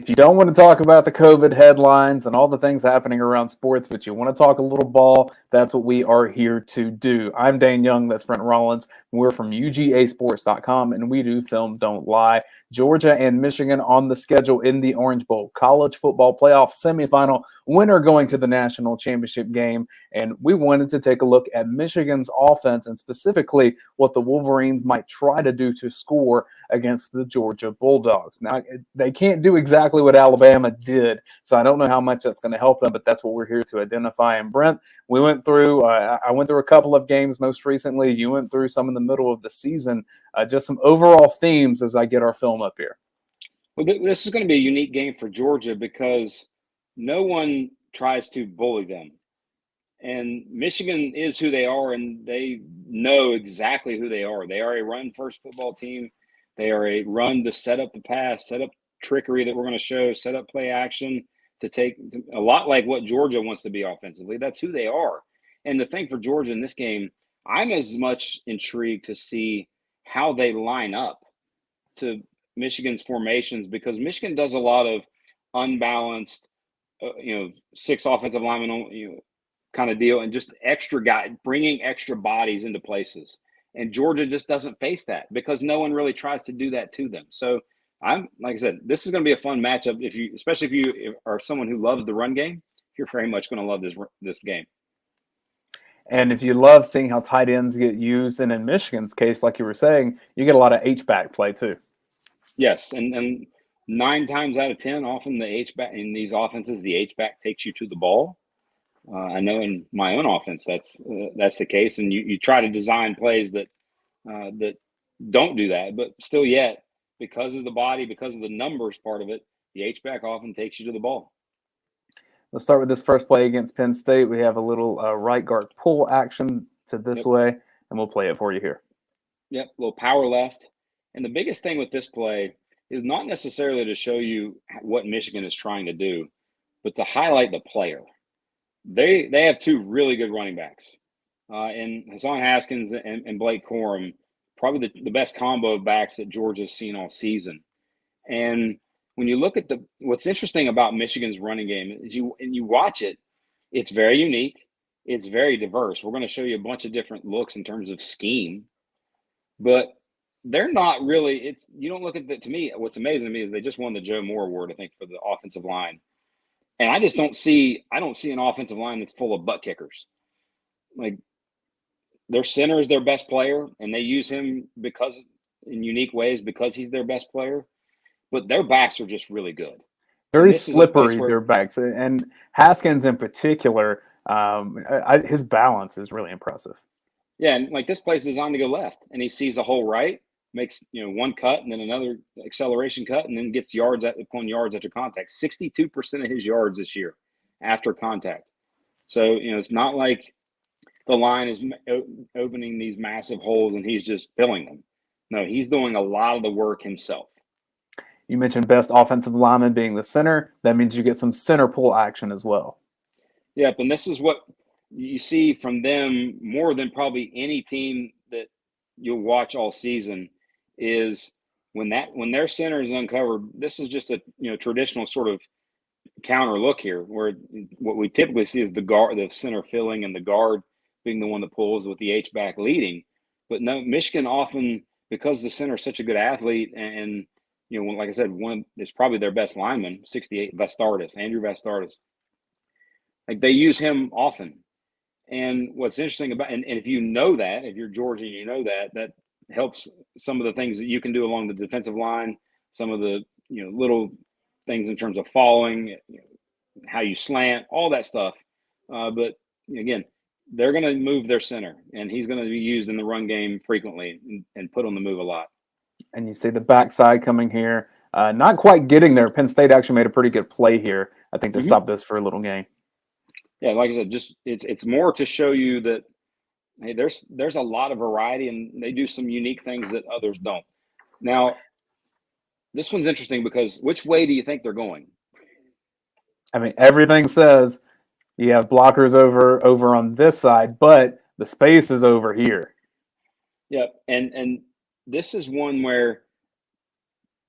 if you don't want to talk about the COVID headlines and all the things happening around sports, but you want to talk a little ball, that's what we are here to do. I'm Dayne Young. That's Brent Rollins. We're from UGAsports.com, and we do film, don't lie. Georgia and Michigan on the schedule in the Orange Bowl. College football playoff semifinal. Winner going to the national championship game. And we wanted to take a look at Michigan's offense and specifically what the Wolverines might try to do to score against the Georgia Bulldogs. Now, they can't do exactly what Alabama did, so I don't know how much that's going to help them, but that's what we're here to identify. And Brent, we went through, I went through a couple of games most recently. You went through some in the middle of the season. Just some overall themes as I get our film up here. Well, this is going to be a unique game for Georgia because no one tries to bully them. And Michigan is who they are, and they know exactly who they are. They are a run-first football team. They are a run to set up the pass, set up trickery that we're going to show, set up play action to take a lot like what Georgia wants to be offensively. That's who they are. And the thing for Georgia in this game, I'm as much intrigued to see how they line up to Michigan's formations because Michigan does a lot of unbalanced, six offensive linemen, kind of deal, and just extra guy bringing extra bodies into places. And Georgia just doesn't face that because no one really tries to do that to them. So I'm like I said, this is going to be a fun matchup especially if you are someone who loves the run game. You're very much going to love this game. And if you love seeing how tight ends get used, and in Michigan's case, like you were saying, you get a lot of H-back play too. Yes, and 9 times out of 10, often the H-back in these offenses, the H-back takes you to the ball. I know in my own offense that's the case, and you try to design plays that don't do that, but still yet because of the body, because of the numbers part of it, the H-back often takes you to the ball. Let's start with this first play against Penn State. We have a little right guard pull action to this way, and we'll play it for you here. Yep, a little power left. And the biggest thing with this play is not necessarily to show you what Michigan is trying to do, but to highlight the player. They have 2 really good running backs, and Hassan Haskins and Blake Corum, probably the best combo of backs that Georgia's seen all season. And when you look at what's interesting about Michigan's running game is you watch it, it's very unique, it's very diverse. We're going to show you a bunch of different looks in terms of scheme, but they're not really. You don't look at that. To me, what's amazing to me is they just won the Joe Moore Award, I think, for the offensive line. And I just don't see an offensive line that's full of butt kickers. Like their center is their best player, and they use him in unique ways because he's their best player. But their backs are just really good. Very slippery, their backs. And Haskins in particular, his balance is really impressive. Yeah, and like this play is designed to go left, and he sees the hole right, makes one cut and then another acceleration cut, and then gets yards upon yards after contact. 62% of his yards this year after contact. So it's not like the line is opening these massive holes and he's just filling them. No, he's doing a lot of the work himself. You mentioned best offensive lineman being the center. That means you get some center pull action as well. Yep, and this is what you see from them more than probably any team that you'll watch all season is when their center is uncovered. This is just a traditional sort of counter look here, where what we typically see is the center filling and the guard being the one that pulls with the H-back leading. But no, Michigan often, because the center is such a good athlete and like I said, it's probably their best lineman, 68, Andrew Vastardis. Like they use him often. And what's interesting about, and if you know that, if you're Georgia, that helps some of the things that you can do along the defensive line, some of the, little things in terms of following, how you slant, all that stuff. But again, they're going to move their center, and he's going to be used in the run game frequently and put on the move a lot. And you see the backside coming here. Not quite getting there. Penn State actually made a pretty good play here, I think, to stop this for a little gain. Yeah, like I said, just it's more to show you that, hey, there's a lot of variety, and they do some unique things that others don't. Now, this one's interesting because which way do you think they're going? I mean, everything says you have blockers over on this side, but the space is over here. Yeah, and this is one where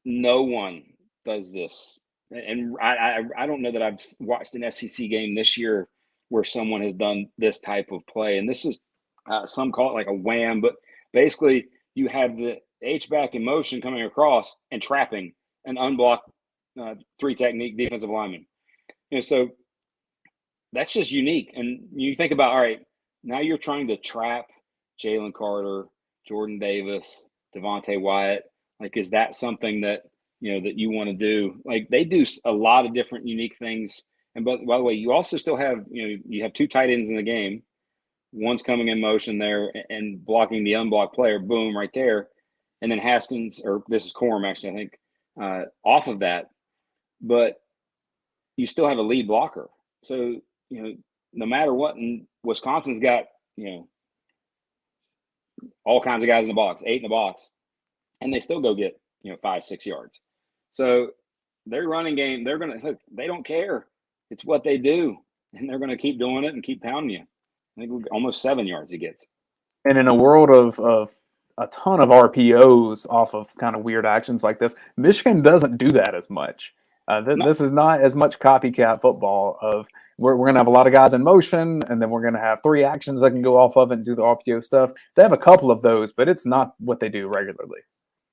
no one does this And I don't know that I've watched an SEC game this year where someone has done this type of play. And this is some call it like a wham, but basically you have the H-back in motion coming across and trapping an unblocked three technique defensive lineman. So that's just unique. And you think about, all right, now you're trying to trap Jalen Carter, Jordan Davis, Devontae Wyatt. Like, is that something that that you want to do? Like, they do a lot of different unique things. And by the way, you also still have you have two tight ends in the game. One's coming in motion there and blocking the unblocked player. Boom, right there. And then Haskins, or this is Corum actually, I think, off of that. But you still have a lead blocker. So no matter what, and Wisconsin's got all kinds of guys in the box, 8 in the box, and they still go get 5-6 yards. So their running game, they don't care. It's what they do, and they're gonna keep doing it and keep pounding you. I think almost 7 yards he gets. And in a world of a ton of RPOs off of kind of weird actions like this, Michigan doesn't do that as much. This is not as much copycat football of we're going to have a lot of guys in motion, and then we're going to have 3 actions that can go off of it and do the RPO stuff. They have a couple of those, but it's not what they do regularly.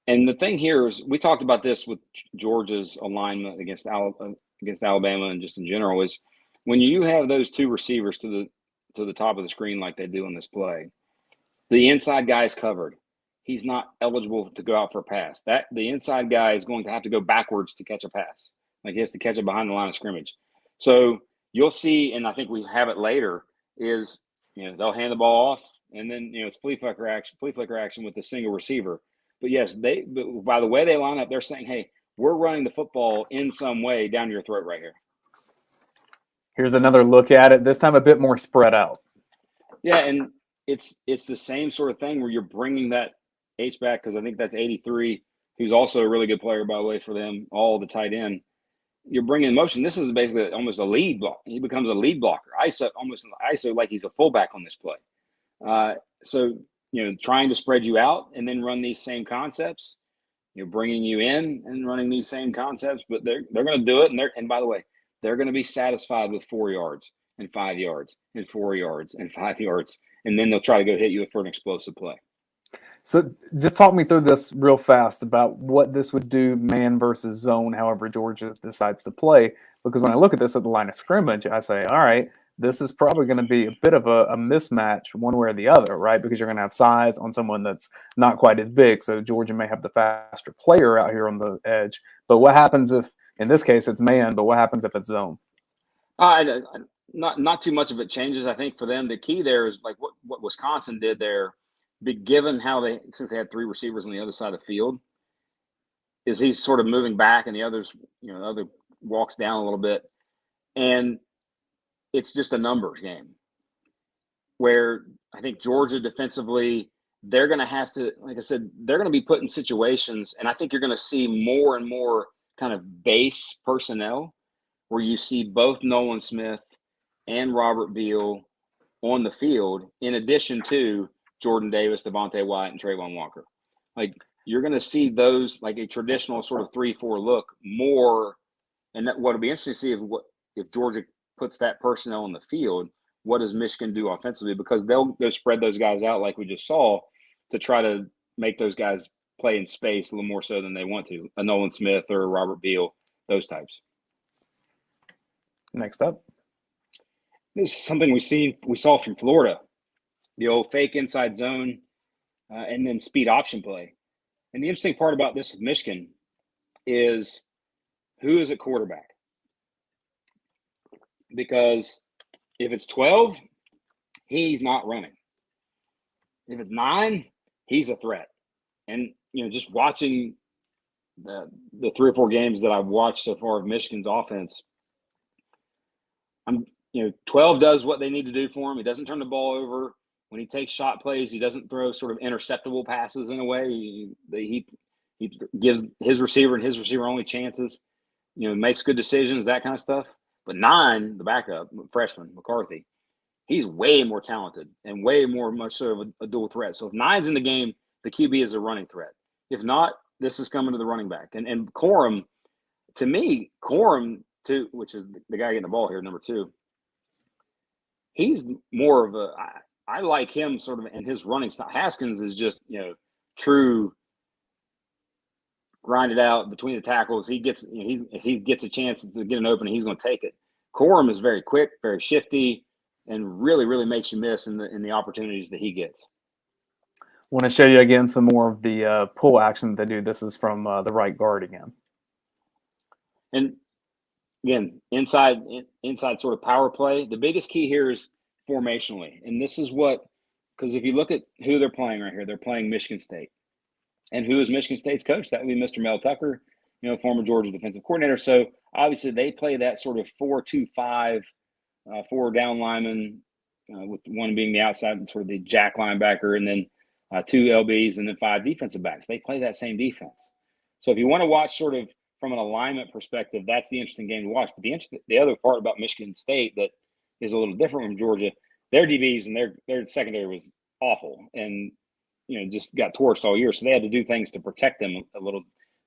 And the thing here is, we talked about this with Georgia's alignment against Alabama and just in general, is when you have those 2 receivers to the top of the screen like they do in this play, the inside guy is covered. He's not eligible to go out for a pass. The inside guy is going to have to go backwards to catch a pass. Like, he has to catch it behind the line of scrimmage. So you'll see, and I think we have it later, is they'll hand the ball off, and then it's flea flicker action with the single receiver. But yes, by the way they line up, they're saying, hey, we're running the football in some way down your throat right here. Here's another look at it, this time a bit more spread out. Yeah, and it's the same sort of thing where you're bringing that H-back, because I think that's 83, who's also a really good player, by the way, for them, all the tight end. You're bringing in motion. This is basically almost a lead block. He becomes a lead blocker, almost ISO, like he's a fullback on this play. So trying to spread you out and then run these same concepts. You're bringing you in and running these same concepts, but they're going to do it. And by the way, they're going to be satisfied with 4 yards and 5 yards and 4 yards and 5 yards, and then they'll try to go hit you for an explosive play. So just talk me through this real fast about what this would do man versus zone, however Georgia decides to play. Because when I look at this at the line of scrimmage, I say, all right, this is probably going to be a bit of a mismatch one way or the other, right? Because you're going to have size on someone that's not quite as big. So Georgia may have the faster player out here on the edge. But what happens if, in this case, it's man, but what happens if it's zone? Not too much of it changes. I think for them, the key there is like what Wisconsin did there. Given how since they had 3 receivers on the other side of the field, is he's sort of moving back and the others, the other walks down a little bit. And it's just a numbers game where I think Georgia defensively, they're going to have to, like I said, they're going to be put in situations. And I think you're going to see more and more kind of base personnel where you see both Nolan Smith and Robert Beal on the field, in addition to Jordan Davis, Devontae Wyatt, and Trayvon Walker. Like, you're going to see those, like a traditional sort of 3-4 look more. And what'll be interesting to see if Georgia puts that personnel on the field, what does Michigan do offensively? Because they'll go spread those guys out like we just saw to try to make those guys play in space a little more so than they want to. A Nolan Smith or a Robert Beal, those types. Next up. This is something we saw from Florida. The old fake inside zone and then speed option play. And the interesting part about this with Michigan is who is at quarterback? Because if it's 12, he's not running. If it's 9, he's a threat. And, just watching the 3 or 4 games that I've watched so far of Michigan's offense, 12 does what they need to do for him. He doesn't turn the ball over. When he takes shot plays, he doesn't throw sort of interceptable passes in a way. He gives his receiver and his receiver only chances, makes good decisions, that kind of stuff. But 9, the backup, freshman, McCarthy, he's way more talented and way more much sort of a dual threat. So if 9's in the game, the QB is a running threat. If not, this is coming to the running back. And Corum, to me, Corum, too, which is the guy getting the ball here, number 2, he's more of I like him sort of in his running style. Haskins is just, true grind it out between the tackles. He gets, if he gets a chance to get an opening, he's going to take it. Corum is very quick, very shifty, and really, really makes you miss in the opportunities that he gets. Want to show you again some more of the pull action that they do. This is from the right guard again. And again, inside sort of power play. The biggest key here is formationally, and this is because if you look at who they're playing right here, they're playing Michigan State, and who is Michigan State's coach? That would be Mr. Mel Tucker, former Georgia defensive coordinator. So obviously they play that sort of 4-2-5, 4 down linemen, with one being the outside, sort of the jack linebacker, and then 2 LBs, and then 5 defensive backs. They play that same defense. So if you want to watch sort of from an alignment perspective, that's the interesting game to watch. But the other part about Michigan State that is a little different from Georgia, their DBs and their secondary was awful, and just got torched all year. So they had to do things to protect them a little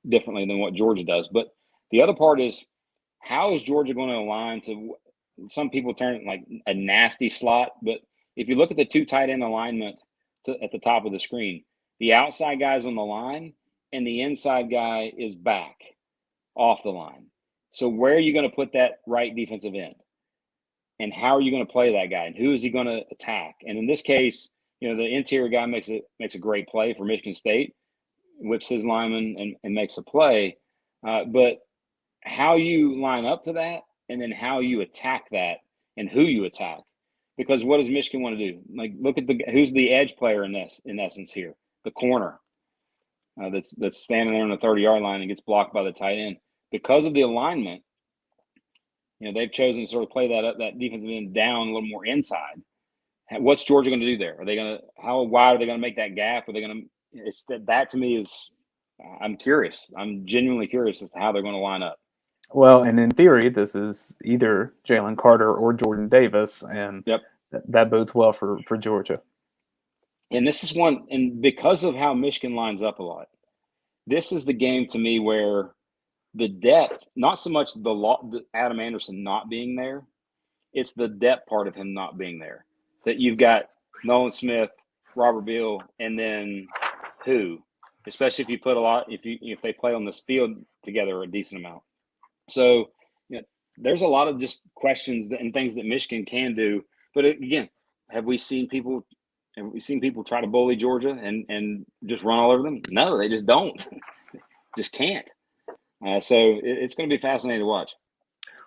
differently than what Georgia does. But the other part is, how is Georgia going to align to? Some people turn it like a nasty slot, but if you look at the 2 tight end alignment at the top of the screen, the outside guy's on the line and the inside guy is back off the line. So where are you going to put that right defensive end? And how are you going to play that guy? And who is he going to attack? And in this case, the interior guy makes a great play for Michigan State, whips his lineman and makes a play. But how you line up to that, and then how you attack that, and who you attack. Because what does Michigan want to do? Like, look at who's the edge player in essence here, the corner that's standing there on the 30-yard line and gets blocked by the tight end. Because of the alignment, they've chosen to sort of play that defensive end down a little more inside. What's Georgia going to do there? How wide are they going to make that gap? Are they going to? That to me is, I'm curious. I'm genuinely curious as to how they're going to line up. Well, and in theory, this is either Jalen Carter or Jordan Davis, and yep. that bodes well for Georgia. And this is one, and because of how Michigan lines up a lot, this is the game to me where the depth, not so much the Adam Anderson not being there, it's the depth part of him not being there. That you've got Nolan Smith, Robert Beal, and then who, especially if you put if they play on this field together a decent amount. So, there's a lot of just questions and things that Michigan can do. But again, have we seen people try to bully Georgia and just run all over them? No, they just don't. Just can't. So it's going to be fascinating to watch.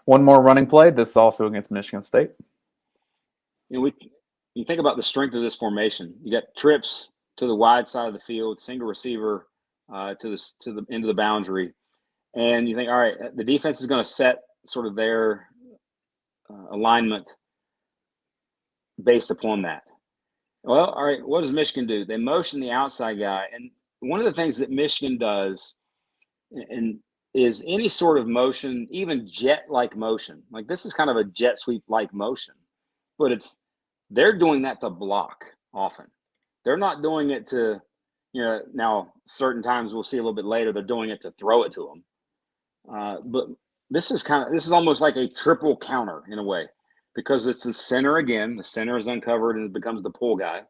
One more running play. This is also against Michigan State. You think about the strength of this formation. You got trips to the wide side of the field, single receiver to the end of the boundary. And you think, all right, the defense is going to set sort of their alignment based upon that. Well, all right, what does Michigan do? They motion the outside guy. And one of the things that Michigan does is any sort of motion, even jet-like motion. Like, this is kind of a jet sweep-like motion. But they're doing that to block often. They're not doing it to, now certain times we'll see a little bit later, they're doing it to throw it to them. But this is almost like a triple counter in a way, because it's the center again. The center is uncovered and it becomes the pull guy.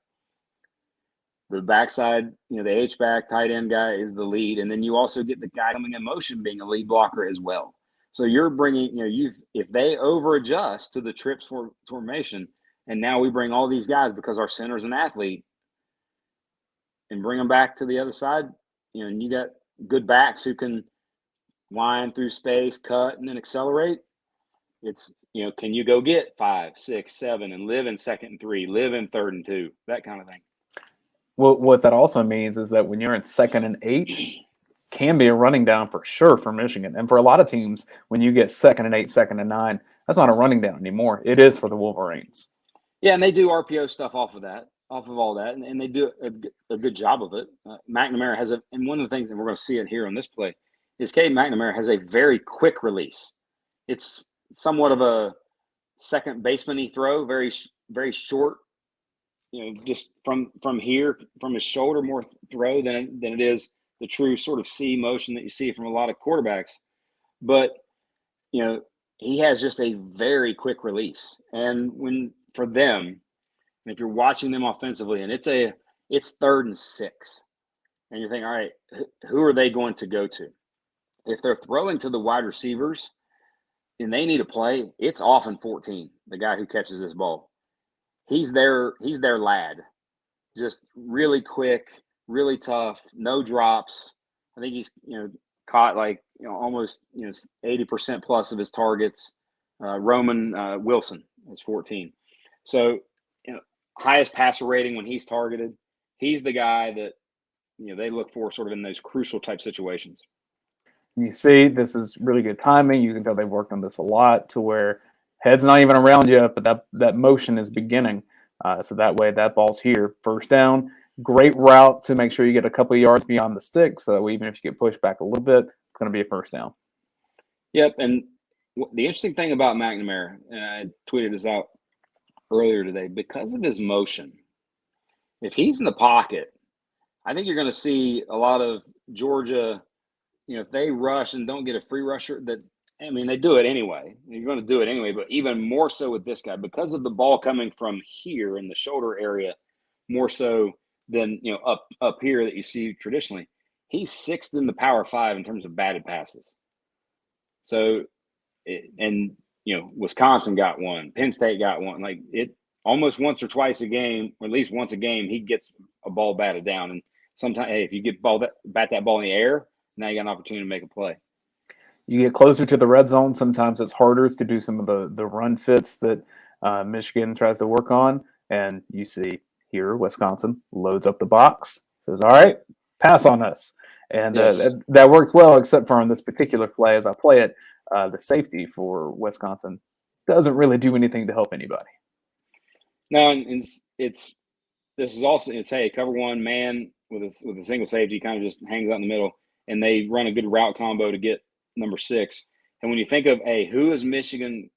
The backside, the H-back tight end guy is the lead, and then you also get the guy coming in motion being a lead blocker as well. So you're bringing, if they over adjust to the trips formation, and now we bring all these guys because our center is an athlete, and bring them back to the other side, and you got good backs who can line through space, cut, and then accelerate. It's, can you go get 5, 6, 7 and live in 2nd and 3, live in 3rd and 2, that kind of thing. Well, what that also means is that when you're in 2nd and 8, can be a running down for sure for Michigan. And for a lot of teams, when you get 2nd and 8, 2nd and 9, that's not a running down anymore. It is for the Wolverines. Yeah, and they do RPO stuff off of all that, and they do a good job of it. McNamara has and one of the things, and we're going to see it here on this play, is Cade McNamara has a very quick release. It's somewhat of a second baseman-y throw, very, very short, just from here, from his shoulder more throw than it is the true sort of C motion that you see from a lot of quarterbacks. but he has just a very quick release. And for them, if you're watching them offensively, and it's 3rd and 6, and you're thinking, all right, who are they going to go to? If they're throwing to the wide receivers and they need a play, it's often 14, the guy who catches this ball. He's their lad. Just really quick, really tough, no drops. I think he's caught almost 80% plus of his targets. Roman Wilson is 14. So highest passer rating when he's targeted. He's the guy that they look for sort of in those crucial type situations. You see, this is really good timing. You can tell they've worked on this a lot to where head's not even around you, but that motion is beginning. So that way, that ball's here. First down, great route to make sure you get a couple of yards beyond the stick. So even if you get pushed back a little bit, it's going to be a first down. Yep. And the interesting thing about McNamara, and I tweeted this out earlier today, because of his motion, if he's in the pocket, I think you're going to see a lot of Georgia, if they rush and don't get a free rusher, they do it anyway. You're going to do it anyway, but even more so with this guy, because of the ball coming from here in the shoulder area, more so than, up here that you see traditionally. He's 6th in the Power 5 in terms of batted passes. So, Wisconsin got one, Penn State got one. Like it almost once or twice a game, or at least once a game, he gets a ball batted down. And sometimes, hey, if you get bat that ball in the air, now you got an opportunity to make a play. You get closer to the red zone, sometimes it's harder to do some of the run fits that Michigan tries to work on. And you see here, Wisconsin loads up the box, says, all right, pass on us. And yes. that worked well, except for on this particular play. As I play it, the safety for Wisconsin doesn't really do anything to help anybody. No, and this is also, hey, cover one man with a single safety, kind of just hangs out in the middle, and they run a good route combo to get number 6. And when you think of, hey, who is Michigan,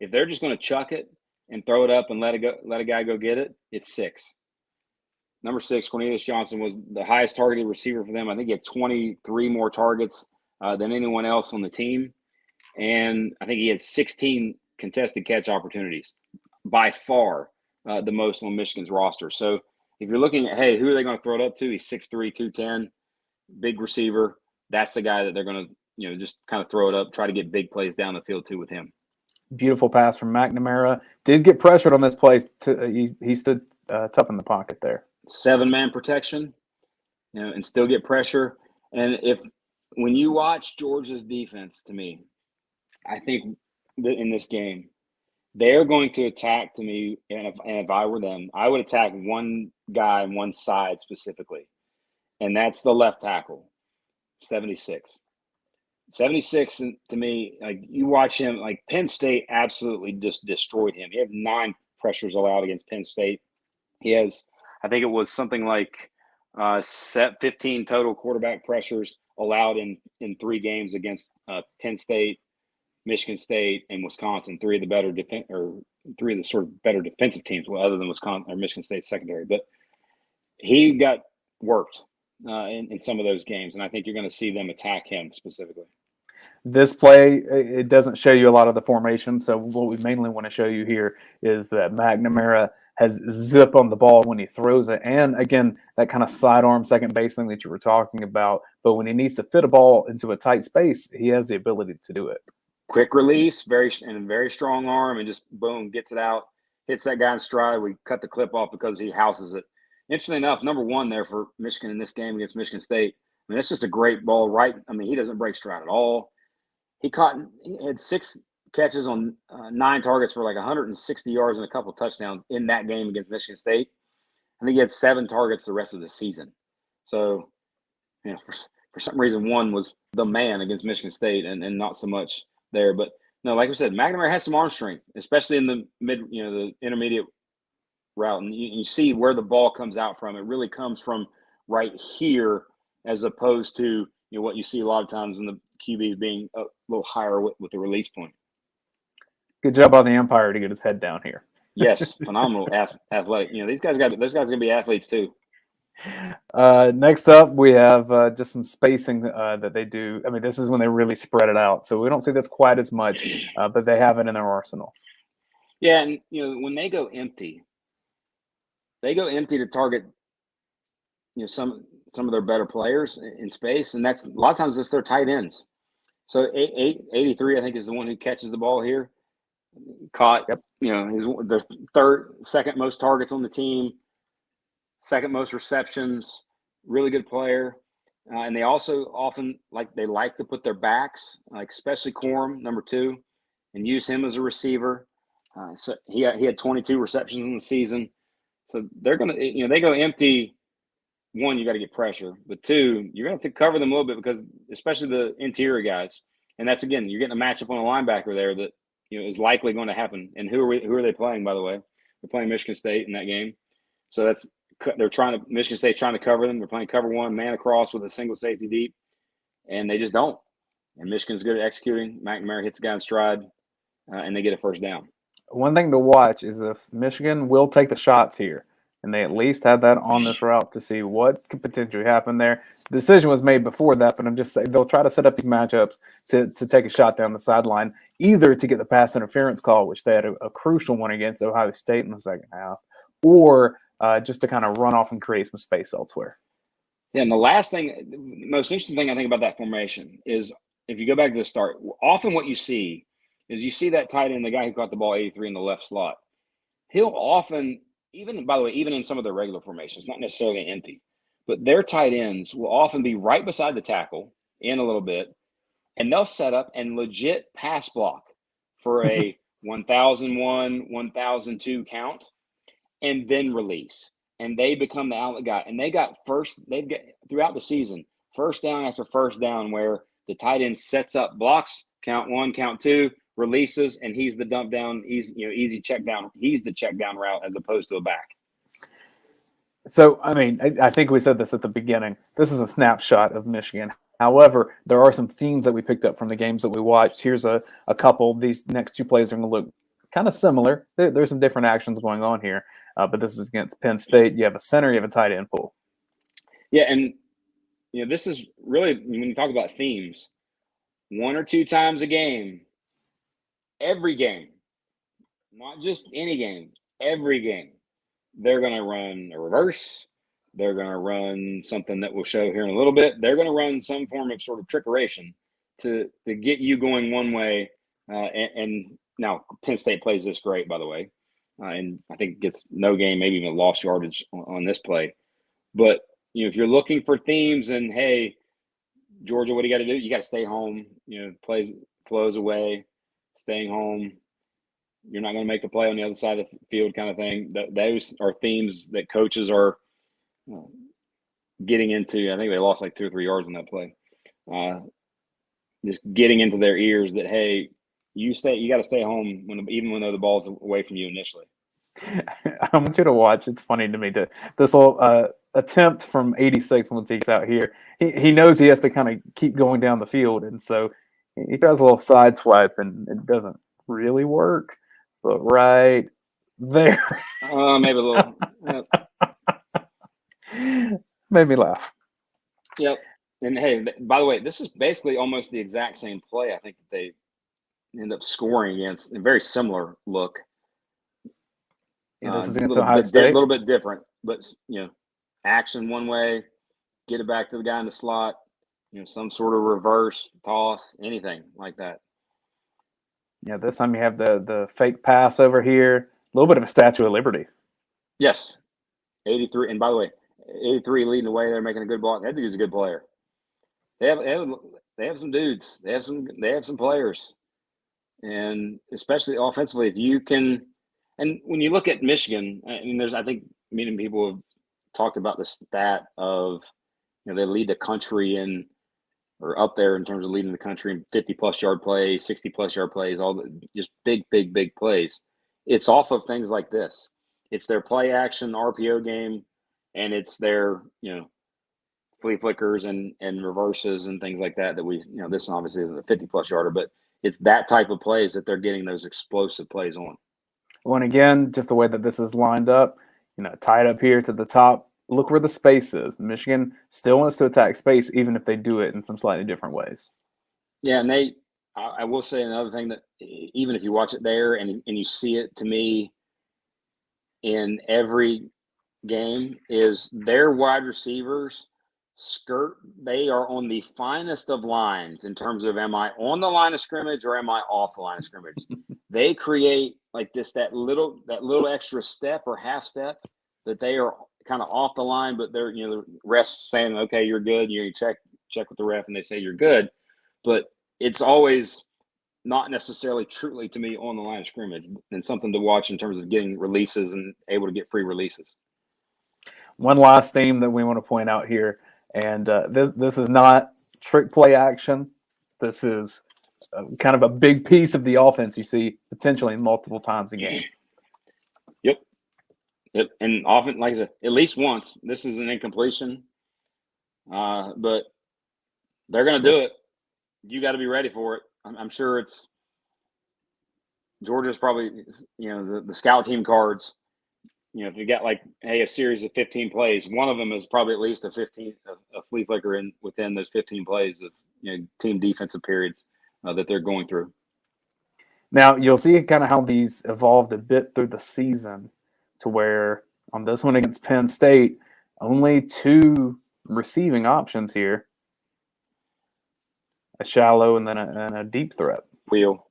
if they're just going to chuck it and throw it up and let a guy go get it, it's 6. Number 6, Cornelius Johnson, was the highest targeted receiver for them. I think he had 23 more targets than anyone else on the team. And I think he had 16 contested catch opportunities, by far the most on Michigan's roster. So if you're looking at, hey, who are they going to throw it up to? He's 6'3", 210, big receiver. That's the guy that they're going to, just kind of throw it up, try to get big plays down the field too with him. Beautiful pass from McNamara. Did get pressured on this play. He stood tough in the pocket there. 7-man protection, and still get pressure. And when you watch Georgia's defense, to me, I think that in this game, they're going to attack, to me, and if I were them, I would attack one guy on one side specifically, and that's the left tackle, 76. 76, to me, like you watch him, like Penn State absolutely just destroyed him. He had 9 pressures allowed against Penn State. He has, I think it was something like 15 total quarterback pressures allowed in 3 games against Penn State, Michigan State, and Wisconsin. 3 of the sort of better defensive teams, well, other than Wisconsin or Michigan State secondary. But he got worked in some of those games, and I think you're going to see them attack him specifically. This play, it doesn't show you a lot of the formation, so what we mainly want to show you here is that McNamara has zip on the ball when he throws it, and again, that kind of sidearm second base thing that you were talking about, but when he needs to fit a ball into a tight space, he has the ability to do it. Quick release, very strong arm, and just boom, gets it out, hits that guy in stride. We cut the clip off because he houses it. Interestingly enough, number 1 there for Michigan in this game against Michigan State. I mean, that's just a great ball, right? I mean, he doesn't break stride at all. He had 6 catches on 9 targets for like 160 yards and a couple of touchdowns in that game against Michigan State. I think he had 7 targets the rest of the season. So, for some reason, 1 was the man against Michigan State and not so much there. But no, like I said, McNamara has some arm strength, especially in the the intermediate route. And you see where the ball comes out from. It really comes from right here, as opposed to what you see a lot of times in the QBs being a little higher with the release point. Good job on the umpire to get his head down here. Yes, phenomenal athletic. Those guys are going to be athletes too. Next up, we have just some spacing that they do. I mean, this is when they really spread it out. So we don't see this quite as much, but they have it in their arsenal. Yeah, and when they go empty to target some of their better players in space, and that's a lot of times it's their tight ends. So 83, I think, is the one who catches the ball here. Caught, Yep. the second most targets on the team, second most receptions. Really good player, and they also often like to put their backs, like especially Corum, number 2, and use him as a receiver. So he had 22 receptions in the season. So they're gonna, they go empty. One, you got to get pressure, but two, you're gonna have to cover them a little bit because, especially the interior guys, and that's again, you're getting a matchup on a linebacker there that is likely going to happen. And who are they playing? By the way, they're playing Michigan State in that game, so Michigan State's trying to cover them. They're playing cover one, man across with a single safety deep, and they just don't. And Michigan's good at executing. McNamara hits the guy in stride, and they get a first down. One thing to watch is if Michigan will take the shots here, and they at least had that on this route to see what could potentially happen there. The decision was made before that, but I'm just saying they'll try to set up these matchups to take a shot down the sideline, either to get the pass interference call, which they had a crucial one against Ohio State in the second half, or just to kind of run off and create some space elsewhere. Yeah, and the most interesting thing I think about that formation is if you go back to the start, often what you see is that tight end, the guy who caught the ball 83 in the left slot, he'll often, even in some of their regular formations, not necessarily empty, but their tight ends will often be right beside the tackle in a little bit, and they'll set up and legit pass block for a 1001, 1002 count, and then release. And they become the outlet guy. And they've got throughout the season, first down after first down where the tight end sets up blocks, count 1, count 2, releases, and he's the dump down, easy check down. He's the check down route as opposed to a back. So, I mean, I think we said this at the beginning. This is a snapshot of Michigan. However, there are some themes that we picked up from the games that we watched. Here's a couple. These next two plays are going to look kind of similar. There's some different actions going on here, but this is against Penn State. You have a center, you have a tight end pool. Yeah, and this is really, when you talk about themes, 1 or 2 times a game, every game, not just any game, every game, they're going to run a reverse. They're going to run something that we'll show here in a little bit. They're going to run some form of sort of trickeration to get you going one way. And now Penn State plays this great, by the way, and I think gets no game, maybe even lost yardage on this play. But if you're looking for themes and hey, Georgia, what do you got to do? You got to stay home. Flows away, staying home. You're not going to make the play on the other side of the field, kind of thing. Those are themes that coaches are getting into. I think they lost like 2 or 3 yards on that play. Just getting into their ears that hey, you got to stay home even when the ball's away from you initially. I want you to watch. It's funny to me this little attempt from 86 once he's out here. He knows he has to kind of keep going down the field, and so he does a little side swipe, and it doesn't really work. But right there, maybe a little. Made me laugh. Yep. And hey, by the way, this is basically almost the exact same play. I think that they end up scoring against a very similar look. Yeah, this is against Ohio State. A little bit different, but action one way, get it back to the guy in the slot. Some sort of reverse toss, anything like that. Yeah, this time you have the fake pass over here. A little bit of a Statue of Liberty. Yes, 83. And by the way, 83 leading the way. They're making a good block. That dude's a good player. They have some dudes. They have some players, and especially offensively, if you can. And when you look at Michigan, I think many people have talked about the stat of, they lead the country or up there in terms of leading the country in 50-plus yard plays, 60-plus yard plays, just big plays. It's off of things like this. It's their play action RPO game, and it's their flea flickers and reverses and things like that we this obviously is a 50-plus yarder, but it's that type of plays that they're getting those explosive plays on. Well, and again, just the way that this is lined up, tied up here to the top, look where the space is. Michigan still wants to attack space, even if they do it in some slightly different ways. Yeah, and I will say another thing that even if you watch it there and you see it, to me, in every game, is their wide receivers they are on the finest of lines in terms of, am I on the line of scrimmage or am I off the line of scrimmage? They create like that little extra step or half step that they are kind of off the line, but they're, the ref's saying, okay, you're good. You check with the ref and they say you're good. But it's always not necessarily truly, to me, on the line of scrimmage, and something to watch in terms of getting releases and able to get free releases. One last theme that we want to point out here, and this is not trick play action. This is kind of a big piece of the offense you see potentially multiple times a game. Yep. And often, like I said, at least once. This is an incompletion, but they're going to do it. You got to be ready for it. I'm sure it's Georgia's probably, the scout team cards. If you got a series of 15 plays, one of them is probably at least a flea flicker within those 15 plays of team defensive periods that they're going through. Now you'll see kind of how these evolved a bit through the season, to where on this one against Penn State, only 2 receiving options here. A shallow and then a deep threat. Wheel.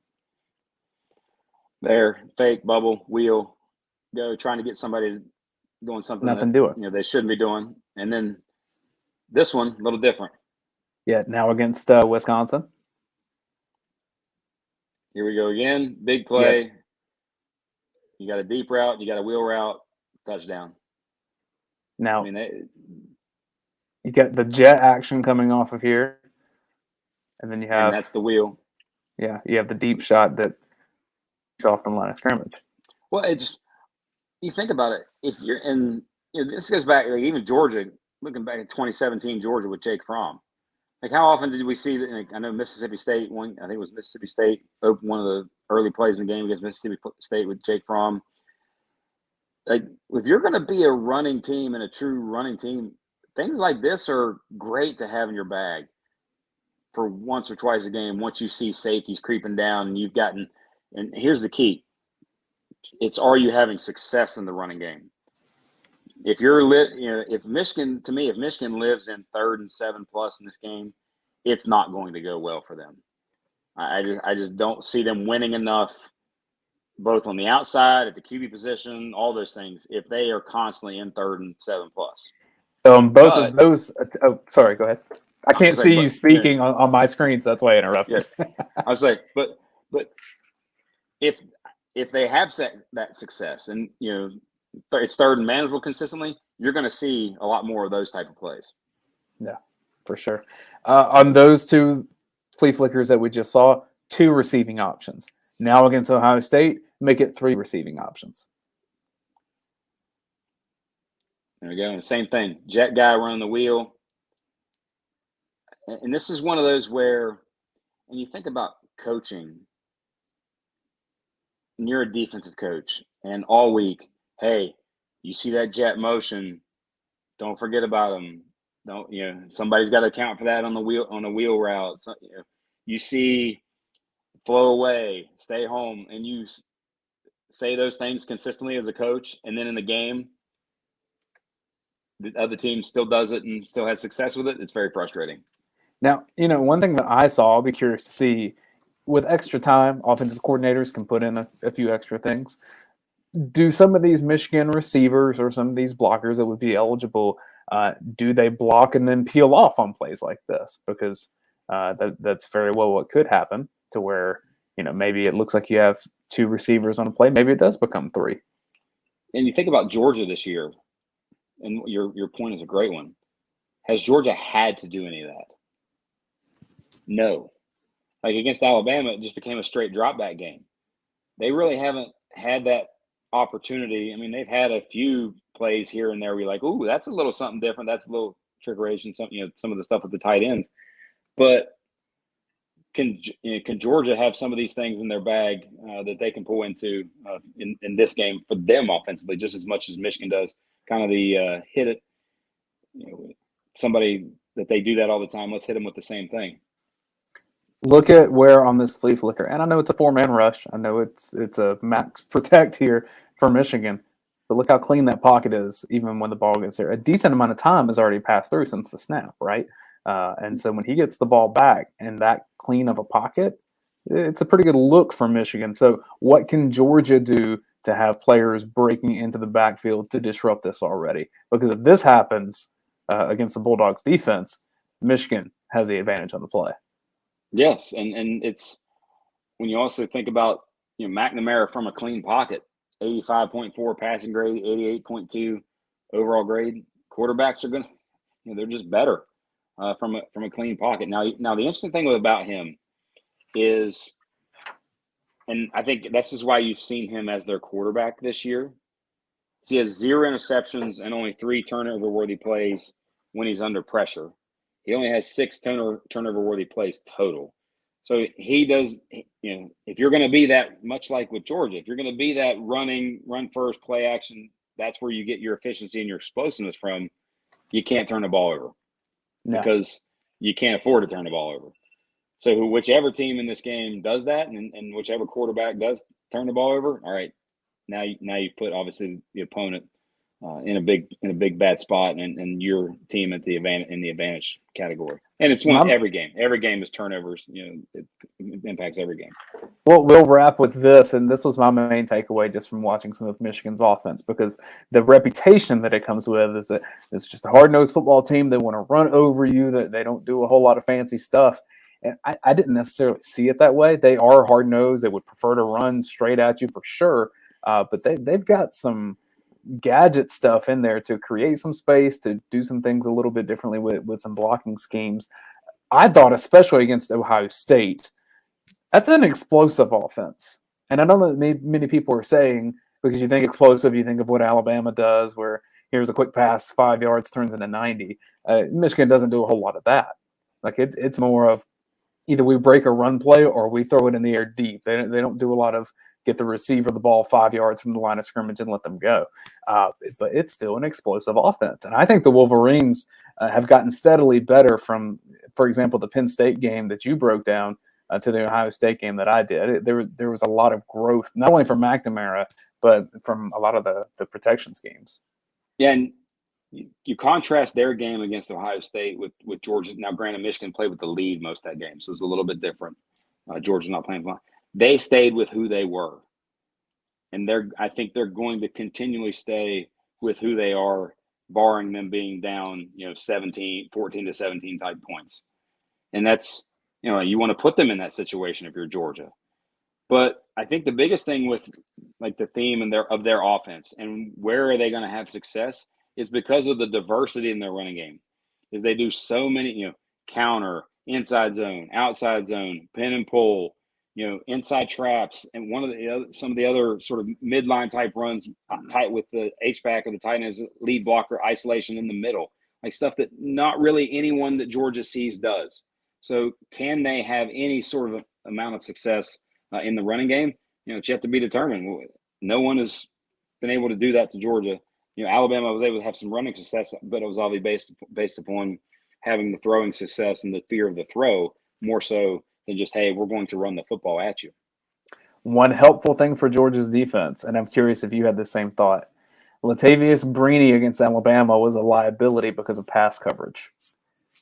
There, fake, bubble, wheel. Go trying to get somebody doing something they shouldn't be doing. And then this one, a little different. Yeah, now against Wisconsin. Here we go again. Big play. Yep. You got a deep route. You got a wheel route. Touchdown. Now, you got the jet action coming off of here. And then you have... And that's the wheel. Yeah, you have the deep shot that's off the line of scrimmage. Well, you think about it. If you're in... this goes back, even Georgia, looking back at 2017 Georgia with Jake Fromm. How often did we see that? I know Mississippi State, I think it was Mississippi State, opened one of the early plays in the game against Mississippi State with Jake Fromm. If you're going to be a running team and a true running team, things like this are great to have in your bag for once or twice a game. Once you see safeties creeping down and and here's the key. It's, are you having success in the running game? If if Michigan lives in 3rd and 7+ in this game, it's not going to go well for them. I just don't see them winning enough, both on the outside, at the QB position, all those things, if they are constantly in 3rd and 7+. Of those. Oh, sorry. Go ahead. I can't see you speaking on my screen, so that's why I interrupted. Yeah, I was like, but if they have that success, and it's 3rd and manageable consistently, you're going to see a lot more of those type of plays. Yeah, for sure. On those 2 flea flickers that we just saw, 2 receiving options. Now against Ohio State, make it 3 receiving options. There we go. And same thing. Jet guy running the wheel. And this is one of those where, when you think about coaching, and you're a defensive coach, and all week, hey, you see that jet motion, don't forget about them. Somebody's got to account for that on a wheel route. So, you see flow away, stay home, and you say those things consistently as a coach, and then in the game, the other team still does it and still has success with it. It's very frustrating. Now, one thing that I saw, I'll be curious to see, with extra time, offensive coordinators can put in a few extra things. Do some of these Michigan receivers or some of these blockers that would be eligible, do they block and then peel off on plays like this? Because that's very well what could happen, to where, maybe it looks like you have 2 receivers on a play. Maybe it does become 3. And you think about Georgia this year, and your point is a great one. Has Georgia had to do any of that? No. Against Alabama, it just became a straight drop back game. They really haven't had that opportunity. They've had a few plays here and there where you're like, ooh, that's a little something different. That's a little trickeration, some of the stuff with the tight ends. But can Georgia have some of these things in their bag that they can pull into in this game for them offensively, just as much as Michigan does? Kind of the hit somebody that they do that all the time. Let's hit them with the same thing. Look at where on this flea flicker, and I know it's a 4-man rush. I know it's a max protect here for Michigan, but look how clean that pocket is, even when the ball gets there. A decent amount of time has already passed through since the snap, right? And so when he gets the ball back and that clean of a pocket, it's a pretty good look for Michigan. So what can Georgia do to have players breaking into the backfield to disrupt this already? Because if this happens against the Bulldogs defense, Michigan has the advantage on the play. Yes, and it's when you also think about McNamara from a clean pocket, 85.4 passing grade, 88.2 overall grade. Quarterbacks are gonna, they're just better from a clean pocket. Now the interesting thing about him is, and I think this is why you've seen him as their quarterback this year. He has 0 interceptions and only 3 turnover-worthy plays when he's under pressure. He only has 6 turnover-worthy plays total. So he does, if you're going to be that, much like with Georgia, if you're going to be that run first, play action, that's where you get your efficiency and your explosiveness from. You can't turn the ball over because you can't afford to turn the ball over. So whichever team in this game does that, and whichever quarterback does turn the ball over, all right, now you've put obviously the opponent in a big bad spot, and your team in the advantage category. And it's every game. Every game is turnovers. It impacts every game. Well, we'll wrap with this, and this was my main takeaway just from watching some of Michigan's offense, because the reputation that it comes with is that it's just a hard-nosed football team. They want to run over you. That they don't do a whole lot of fancy stuff. And I didn't necessarily see it that way. They are hard-nosed. They would prefer to run straight at you for sure, but they've got some gadget stuff in there to create some space, to do some things a little bit differently with some blocking schemes. I thought, especially against Ohio State, that's an explosive offense. And I know that many people are saying, because you think explosive, you think of what Alabama does, where here's a quick pass, 5 yards turns into 90. Michigan doesn't do a whole lot of that. Like it's more of either we break a run play or we throw it in the air deep. They don't do a lot of get the receiver the ball 5 yards from the line of scrimmage and let them go. But it's still an explosive offense. And I think the Wolverines have gotten steadily better from, for example, the Penn State game that you broke down to the Ohio State game that I did. There was a lot of growth, not only from McNamara, but from a lot of the protection schemes. Yeah, and you contrast their game against Ohio State with Georgia. Now, granted, Michigan played with the lead most of that game, so it was a little bit different. Georgia's not playing fine. They stayed with who they were, and I think they're going to continually stay with who they are, barring them being down, 14 to 17 type points. And that's, you want to put them in that situation if you're Georgia. But I think the biggest thing with like the theme of their offense and where are they going to have success is because of the diversity in their running game. Is they do so many, counter, inside zone, outside zone, pin and pull, inside traps, and some of the other sort of midline type runs tight with the H-back or the tight end as lead blocker, isolation in the middle, like stuff that not really anyone that Georgia sees does. So can they have any sort of amount of success in the running game? It's yet to be determined. No one has been able to do that to Georgia. Alabama was able to have some running success, but it was obviously based upon having the throwing success and the fear of the throw more so than just, hey, we're going to run the football at you. One helpful thing for Georgia's defense, and I'm curious if you had the same thought. Latavius Brini against Alabama was a liability because of pass coverage.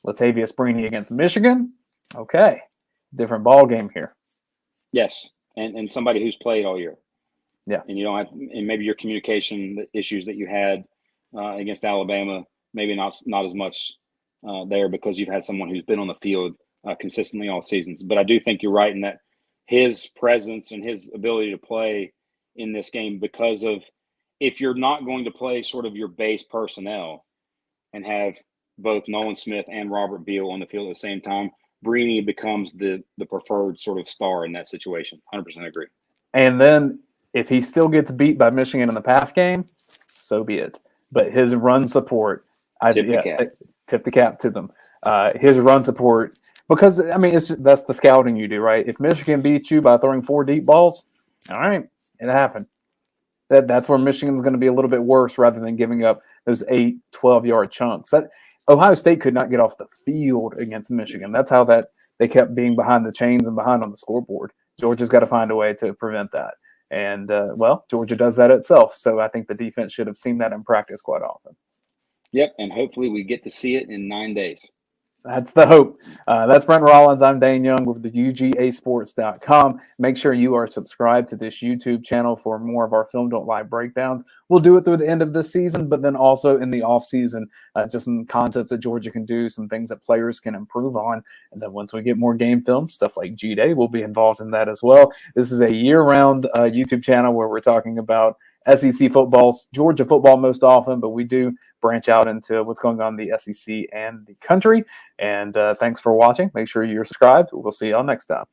Latavius Brini against Michigan, okay, different ball game here. Yes, and somebody who's played all year. Yeah, and you don't have, and maybe your communication issues that you had against Alabama, maybe not as much there because you've had someone who's been on the field consistently all seasons. But I do think you're right in that his presence and his ability to play in this game, because of if you're not going to play sort of your base personnel and have both Nolan Smith and Robert Beal on the field at the same time, Brini becomes the preferred sort of star in that situation. 100% agree. And then if he still gets beat by Michigan in the pass game, so be it. But his run support, tip the cap to them. His run support, because that's the scouting you do, right? If Michigan beats you by throwing 4 deep balls, all right, it happened. That's where Michigan's going to be a little bit worse rather than giving up those 8, 12-yard chunks. That Ohio State could not get off the field against Michigan. That's how that they kept being behind the chains and behind on the scoreboard. Georgia's got to find a way to prevent that. And, Georgia does that itself. So I think the defense should have seen that in practice quite often. Yep, and hopefully we get to see it in 9 days. That's the hope. That's Brent Rollins. I'm Dayne Young with the UGAsports.com. Make sure you are subscribed to this YouTube channel for more of our Film Don't Lie breakdowns. We'll do it through the end of this season, but then also in the offseason, just some concepts that Georgia can do, some things that players can improve on. And then once we get more game film, stuff like G-Day, we'll be involved in that as well. This is a year-round YouTube channel where we're talking about SEC football, Georgia football most often, but we do branch out into what's going on in the SEC and the country. And thanks for watching. Make sure you're subscribed. We'll see y'all next time.